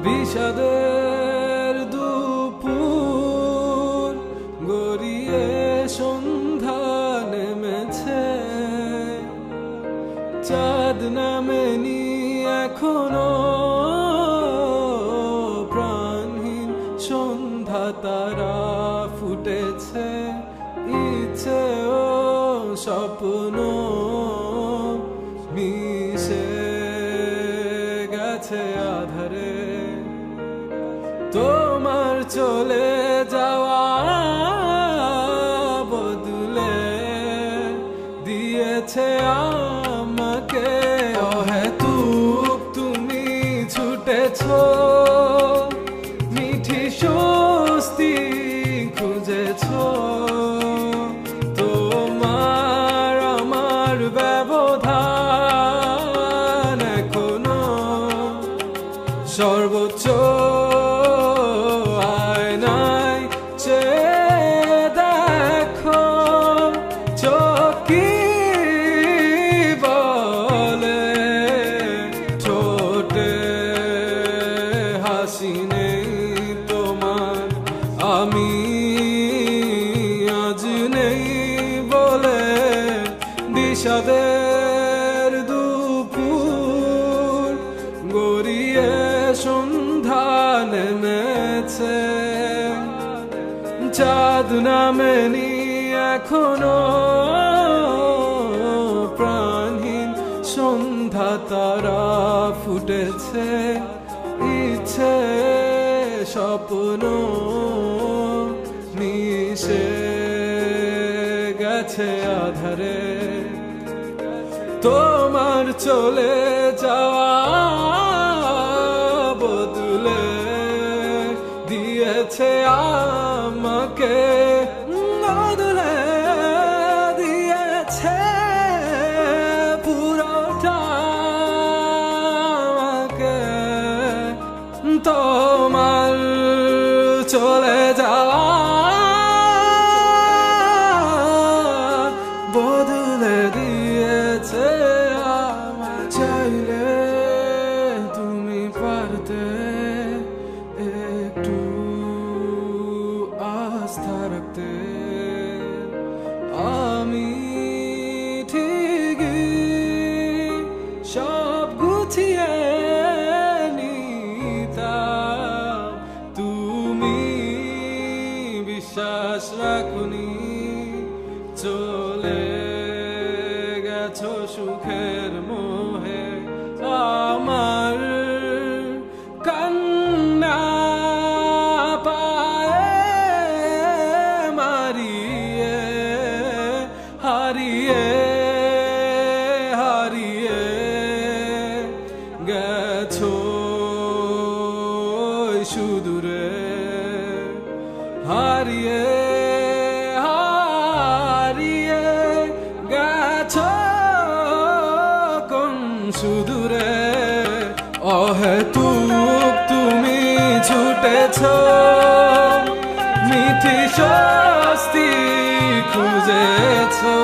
বিষাদের দুপুর গড়িয়ে সন্ধ্যা নেমেছে, চাঁদ নামেনি এখনো, প্রাণহীন সন্ধ্যা তারা ফুটেছে, ইচ্ছে ও স্বপ্ন মিশে গেছে আধারে। তোমার চলে যাওয়া বদলে দিয়েছে আমাকে অহেতুক তুমি ছুটেছো, মিঠি স্বস্তি খুঁজেছো, তোমার আমার ব্যবধান এখনো সর্বোচ্চ আয়নায় চেয়ে দেখো, চোখ কি বলে, ঠোঁটে হাসি নেই তোমার, আমি আজ নেই বলে। বিষাদের দুপুর গড়িয়ে সন্ধ্যা নেমেছে, চাঁদ নামেনি এখনো, প্রাণহীন সন্ধ্যা তারা ফুটেছে, ইচ্ছে স্বপ্ন মিশে গেছে আধারে। তোমার চলে যাওয়া বদলে দিয়েছে আমাকে, বদলে দিয়েছে পুরোটা আমাকে। তোমার চলে যাওয়া বদলে দিয়েছে আমার। চাইলে তুমি পারতে একটু আস্থা রাখতে, আমি ঠিকই সব গুছিয়ে নিতাম, তুমি বিশ্বাস রাখুনি, চলে গেছো সুখের মোহে। আমার কান্না পায়ে মারিয়ে হারিয়ে হারিয়ে গেছো সুদূরে, হারিয়ে হারিয়ে গেছো কোন সুদূরে। অহেতুক তুমি ছুটেছো, মিঠি স্বস্তি খুঁজেছো,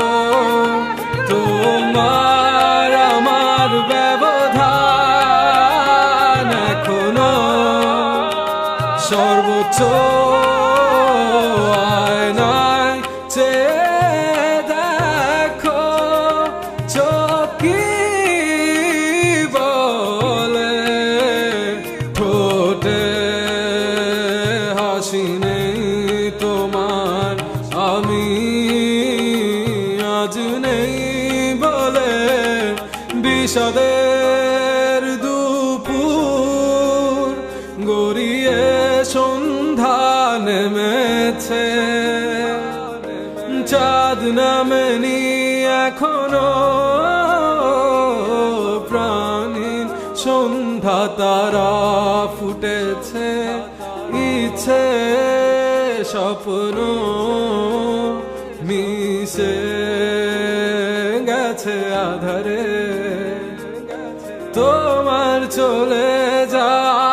তোমার আমার ব্যবধান এখনো সর্বোচ্চ আয়নায় চেয়ে দেখো, চোখ কি বলে, ঠোঁটে হাসি নেই তোমার, আমি আজ নেই বলে। বিষাদের দুপুর গড়িয়ে সন্ধ্যা নেমেছে, চাঁদ নামেনি এখনো, প্রাণহীন সন্ধ্যা তারা ফুটেছে, ইচ্ছে স্বপ্ন মিশে গেছে। আধারে তোমার চলে যাওয়া